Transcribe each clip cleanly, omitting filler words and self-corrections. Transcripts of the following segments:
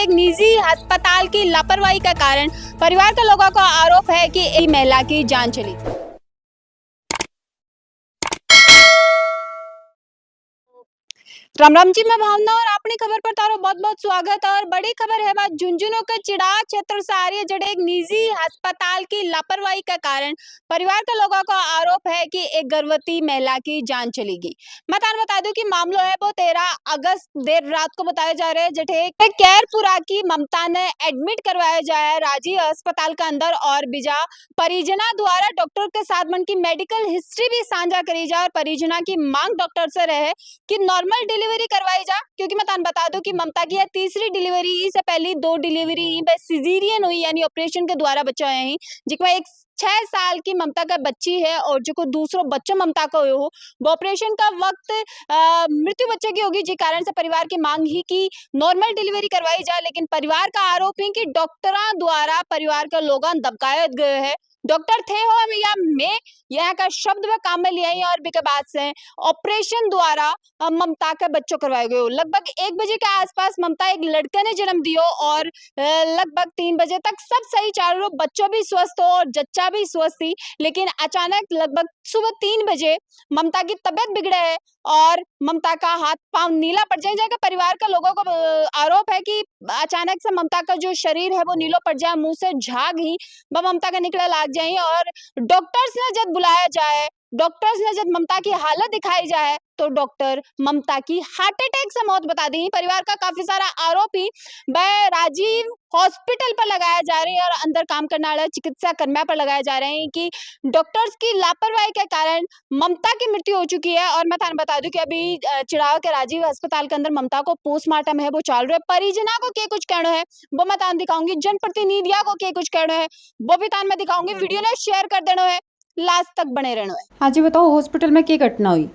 एक निजी अस्पताल की लापरवाही के कारण परिवार के लोगों का आरोप है कि एक महिला की जान चली। राम राम जी, मैं भावना और अपनी खबर पर तारो बहुत बहुत स्वागत है। और बड़ी खबर है बात झुंझुनू के चिड़ाव क्षेत्र से आ रही है, जड़े एक निजी अस्पताल की लापरवाही के कारण परिवार के लोगों का आरोप है कि एक गर्भवती महिला की जान चली गई। मैं तान बता दूं कि मामलो है वो 13 अगस्त देर रात को बताया जा रहा है, जठे कैरपुरा की ममता ने एडमिट करवाया जाए राजीव अस्पताल के अंदर और बिजा परिजना द्वारा डॉक्टर के साथ मन की मेडिकल हिस्ट्री भी साझा करी जाए और परिजना की मांग डॉक्टर से रहे कि नॉर्मल डिलीवरी करवाई जा, क्योंकि मैं तान बता दूं कि ममता की है तीसरी डिलीवरी। इससे पहली 2 डिलीवरी सिजेरियन हुई यानी ऑपरेशन के द्वारा बच्चा है, जिसमें एक 6 साल की ममता का बच्ची है और जो को दूसरो बच्चा ममता का हो वो ऑपरेशन का वक्त मृत्यु बच्चे की होगी, जिस कारण से परिवार की मांग ही कि नॉर्मल डिलीवरी करवाई जाए। लेकिन परिवार का आरोप है कि डॉक्टरों द्वारा परिवार के लोग दबकाया गए हैं। डॉक्टर थे हो या मैं यहाँ का शब्द में काम में लिया और भी के बाद से ऑपरेशन द्वारा ममता के बच्चों करवाए गए। लगभग 1 बजे के आसपास ममता एक लड़के ने जन्म दियो और लगभग 3 बजे तक सब सही चाल रहा, बच्चों भी स्वस्थ हो और जच्चा भी स्वस्थ थी। लेकिन अचानक लगभग सुबह 3 बजे ममता की तबीयत बिगड़े है और ममता का हाथ पांव नीला पड़ जाएगा। परिवार के लोगों को आरोप है कि अचानक से ममता का जो शरीर है वो नीलो पड़ जाए, मुंह से झाग ही ममता का निकले लाग जाए और डॉक्टर्स ने जब बुलाया जाए, डॉक्टर्स ने जब ममता की हालत दिखाई जाए तो डॉक्टर ममता की हार्ट अटैक से मौत बता दी। परिवार का काफी सारा आरोप ही वह राजीव हॉस्पिटल पर लगाया जा रहे हैं और अंदर काम करने वाले चिकित्सा कर्मियों पर लगाए जा रहे हैं कि डॉक्टर्स की लापरवाही के कारण ममता की मृत्यु हो चुकी है। और मैं थाने बता दूं कि अभी चिड़ाव के राजीव अस्पताल के अंदर ममता को पोस्टमार्टम है वो चल रहा है। परिजना को क्या कुछ कहना है वो मैं तान दिखाऊंगी, जनप्रतिनिधिया को क्या कुछ कहना है वो भी तान मैं दिखाऊंगी। वीडियो ने शेयर कर देना है, लास्ट तक बने रहना है। हाँ जी, बताओ हॉस्पिटल में क्या घटना हुई?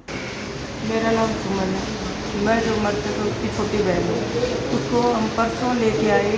मेरा नाम सुमन है। मैं जो मरते तो उसकी छोटी बहन है। उसको हम परसों लेके आए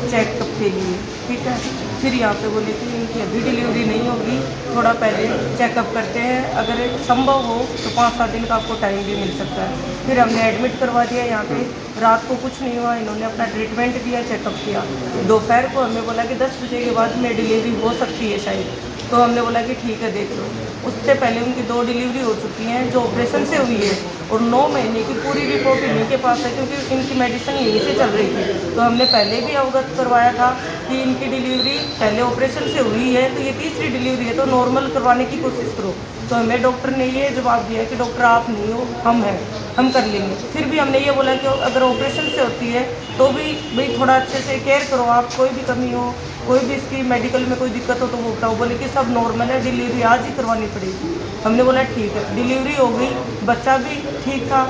चेकअप के लिए, ठीक है। फिर यहाँ पे बोले कि इनकी अभी डिलीवरी नहीं होगी, थोड़ा पहले चेकअप करते हैं, अगर संभव हो तो 5-7 दिन का आपको टाइम भी मिल सकता है। फिर हमने एडमिट करवा दिया यहाँ पे। रात को कुछ नहीं हुआ, इन्होंने अपना ट्रीटमेंट दिया, चेकअप किया। दोपहर को हमें बोला कि 10 बजे के बाद में डिलीवरी हो सकती है शायद, तो हमने बोला कि ठीक है देख लो। उससे पहले उनकी 2 डिलीवरी हो चुकी हैं जो ऑपरेशन से हुई है और 9 महीने की पूरी रिपोर्ट इन्हीं के पास है, क्योंकि इनकी मेडिसिन यहीं से चल रही थी। तो हमने पहले भी अवगत करवाया था कि इनकी डिलीवरी पहले ऑपरेशन से हुई है, तो ये तीसरी डिलीवरी है, तो नॉर्मल करवाने की कोशिश करो। तो हमें डॉक्टर ने ये जवाब दिया कि डॉक्टर आप नहीं हो, हम हैं, हम कर लेंगे। फिर भी हमने ये बोला कि अगर ऑपरेशन से होती है तो भी भाई थोड़ा अच्छे से केयर करो आप, कोई भी कमी हो, कोई भी इसकी मेडिकल में कोई दिक्कत हो तो वो बताओ। बोले कि सब नॉर्मल है, डिलीवरी आज ही करवानी पड़ेगी। हमने बोला ठीक है। डिलीवरी हो गई, बच्चा भी ठीक था।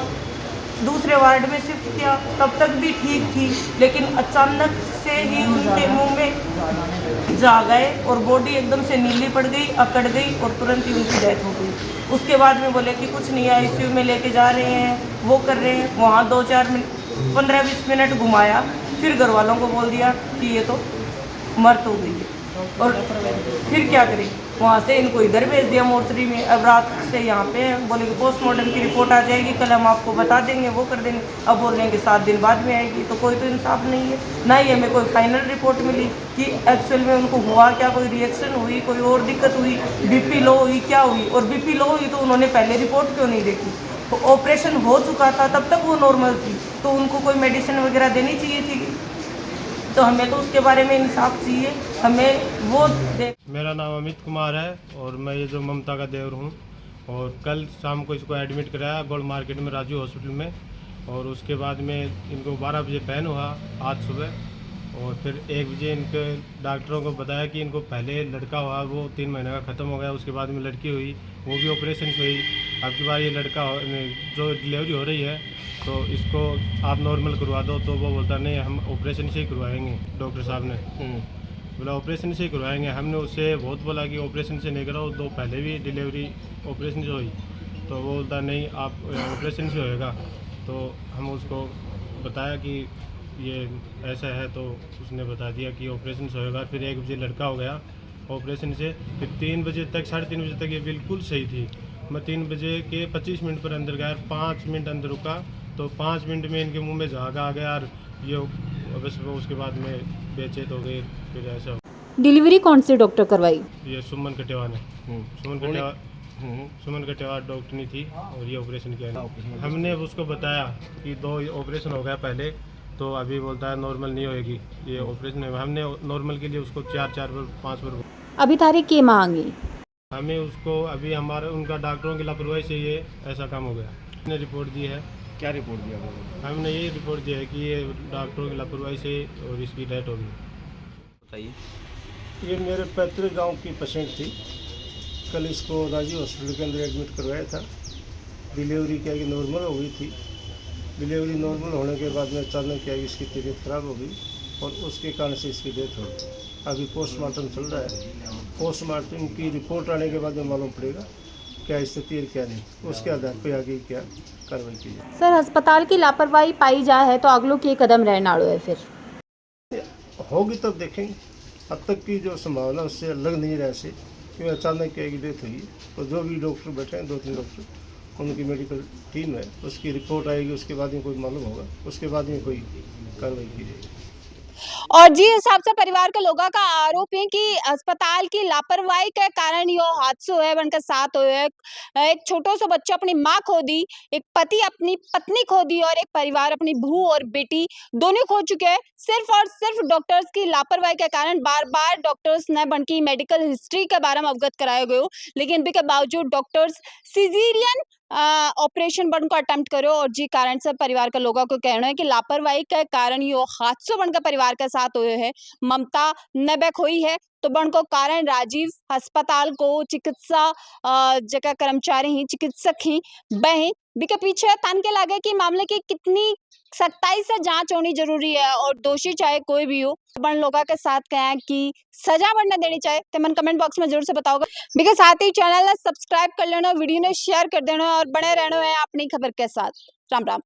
दूसरे वार्ड में शिफ्ट किया, तब तक भी ठीक थी, लेकिन अचानक से ही उनके मुंह में जा गए और बॉडी एकदम से नीली पड़ गई, अकड़ गई और तुरंत ही उनकी डेथ हो गई। उसके बाद में बोले कि कुछ नहीं है, आईसीयू में लेके जा रहे हैं, वो कर रहे हैं। वहाँ 2-4 मिनट 15-20 मिनट घुमाया, फिर घर वालों को बोल दिया कि ये तो मर्त हो गई है। और फिर क्या करें, वहाँ से इनको इधर भेज दिया मोर्चरी में। अब रात से यहाँ पे बोले कि पोस्टमार्टम की रिपोर्ट आ जाएगी, कल हम आपको बता देंगे, वो कर देंगे। अब बोल रहे हैं कि 7 दिन बाद में आएगी, तो कोई तो इंसाफ नहीं है। ना ही हमें कोई फाइनल रिपोर्ट मिली कि एक्चुअल में उनको हुआ क्या, कोई रिएक्शन हुई, कोई और दिक्कत हुई, बीपी लो हुई, क्या हुई। और बीपी लो हुई तो उन्होंने पहले रिपोर्ट क्यों नहीं देखी? तो ऑपरेशन हो चुका था, तब तक वो नॉर्मल थी, तो उनको कोई मेडिसिन वगैरह देनी चाहिए थी। तो हमें तो उसके बारे में इंसाफ चाहिए, हमें वो दे। मेरा नाम अमित कुमार है और मैं ये जो ममता का देवर हूँ। और कल शाम को इसको एडमिट कराया गोल्ड मार्केट में राजू हॉस्पिटल में, और उसके बाद में इनको 12 बजे पैन हुआ आज सुबह। और फिर 1 बजे इनके डॉक्टरों को बताया कि इनको पहले लड़का हुआ, वो 3 महीने का ख़त्म हो गया। उसके बाद में लड़की हुई, वो भी ऑपरेशन से हुई। अब की बार ये लड़का जो डिलीवरी हो रही है तो इसको आप नॉर्मल करवा दो, तो वो बोलता नहीं हम ऑपरेशन से ही करवाएंगे। डॉक्टर साहब ने बोला ऑपरेशन से ही करवाएंगे। हमने उससे बहुत बोला कि ऑपरेशन से नहीं कराओ, तो पहले भी डिलीवरी ऑपरेशन से हुई, तो वो बोलता नहीं आप ऑपरेशन से होएगा। तो हम उसको बताया कि ये ऐसा है, तो उसने बता दिया कि ऑपरेशन से होएगा। फिर 1 बजे लड़का हो गया ऑपरेशन से। फिर 3 बजे तक 3:30 बजे तक ये बिल्कुल सही थी। मैं 3 बजे के 25 मिनट पर अंदर गया, 5 मिनट अंदर रुका, तो 5 मिनट में इनके मुंह में झाग आ गया और ये और बस वो उसके बाद में बेचे तो गए, फिर ऐसा डिलीवरी कौन से डॉक्टर करवाई? ये सुमन कटेवा ने सुमन कटेवा डॉक्टरनी थी और ये ऑपरेशन किया। हमने उसको बताया कि 2 ऑपरेशन हो गया पहले, तो अभी बोलता है नॉर्मल नहीं होएगी ये ऑपरेशन है। हमने नॉर्मल के लिए उसको 4 बार 5 बार अभी तारीख की मांगी। हमें उसको अभी हमारे उनका डॉक्टरों की लापरवाही से ये ऐसा काम हो गया। हमने रिपोर्ट दी है। क्या रिपोर्ट दिया आपको? हमने ये रिपोर्ट दी है कि ये डॉक्टरों की लापरवाही से और इसकी डेथ हो गई। बताइए। ये मेरे पैतृक गांव की पेशेंट थी। कल इसको राजीव हॉस्पिटल के अंदर एडमिट करवाया था। डिलीवरी क्या कि नॉर्मल हो गई थी। डिलीवरी नॉर्मल होने के बाद में अचानक क्या कि इसकी तबीयत खराब हो गई और उसके कारण से इसकी डेथ हो गई। अभी पोस्टमार्टम चल रहा है। पोस्टमार्टम की रिपोर्ट आने के बाद में मालूम पड़ेगा क्या स्थिति है क्या नहीं, उसके आधार पर आगे क्या कार्रवाई की जाए। सर अस्पताल की लापरवाही पाई जा है तो अगलो के कदम रहनाड़ो है फिर होगी तब देखेंगे। अब तक की जो संभावना उससे लग नहीं रहा है कि अचानक क्या डेथ हुई। तो जो भी डॉक्टर बैठे हैं 2-3 डॉक्टर, उनकी मेडिकल टीम है, उसकी रिपोर्ट आएगी, उसके बाद में कोई मालूम होगा, उसके बाद में कोई कार्रवाई की जाएगी। और जी हिसाब से परिवार के लोगों का आरोप है कि अस्पताल की लापरवाही के कारण यो हादसो है बनकर साथ हुए है। एक छोटो सो बच्चा अपनी माँ खो दी, एक पति अपनी पत्नी खो दी और एक परिवार अपनी बहू और बेटी दोनों खो चुके हैं सिर्फ और सिर्फ डॉक्टर्स की लापरवाही के कारण। बार बार डॉक्टर्स ने बनकी मेडिकल हिस्ट्री के बारे में अवगत कराया गयो, लेकिन भी के बावजूद डॉक्टर्स सिजेरियन ऑपरेशन बन को अटेम्प्ट करो और जी कारण से परिवार के लोगों को कहना है कि लापरवाही के कारण यो हादसों बनकर परिवार के साथ हुए है। ममता नबे खोई है तो बन को कारण राजीव अस्पताल को चिकित्सा जगह कर्मचारी ही चिकित्सक ही बह भी के पीछे तन के लगे कि मामले की कितनी सख्ताई से जांच होनी जरूरी है और दोषी चाहे कोई भी हो बन लोगों के साथ कहें कि सजा बढ़ने देनी चाहिए। तो मन कमेंट बॉक्स में जरूर से बताओगे। बिकॉज साथ ही चैनल ने सब्सक्राइब कर लेना, वीडियो ने शेयर कर देना और बने रहना है अपनी खबर के साथ। राम राम।